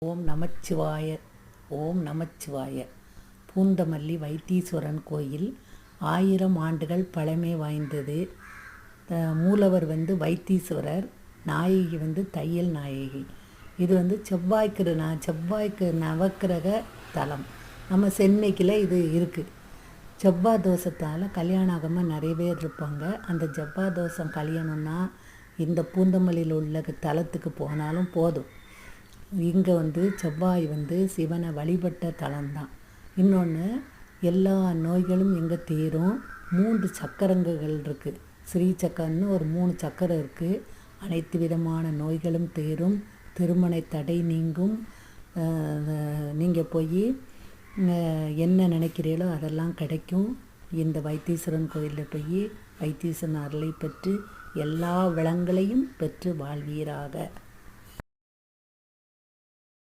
ஓம் நமச்சிவாய. ஓம் நமச்சிவாய. பூந்தமல்லி வைத்தீஸ்வரன் கோயில் 1000 ஆண்டுகள் பழமை வாய்ந்தது. மூலவர் வைத்தீஸ்வரர், நாயகி தையல் நாயகி. இது செவ்வாய்க்கு நவக்கிரக தலம். நம்ம சென்னைக்கில் இது இருக்குது. செவ்வாய் தோஷத்தால் கல்யாணம் ஆகாமல் நிறைய பேர் இருப்பாங்க. அந்த செவ்வாய் தோஷம் கல்யாணம்னா இந்த பூந்தமல்லியில் உள்ள தலத்துக்கு போனாலும் போதும். இங்கே செவ்வாய் சிவனை வழிபட்ட தலம்தான். இன்னொன்று, எல்லா நோய்களும் இங்கே தீரும். 3 சக்கரங்கள் இருக்குது. ஸ்ரீ சக்கரன்னு ஒரு 3 சக்கரம் இருக்குது. அனைத்து விதமான நோய்களும் தீரும். திருமண தடை நீங்கும். நீங்கள் போய் என்ன நினைக்கிறீங்களோ அதெல்லாம் கிடைக்கும். இந்த வைத்தீஸ்வரன் கோயிலில் போய் வைத்தீஸ்வரன் அருளை பெற்று எல்லா வளங்களையும் பெற்று வாழ்வீராக.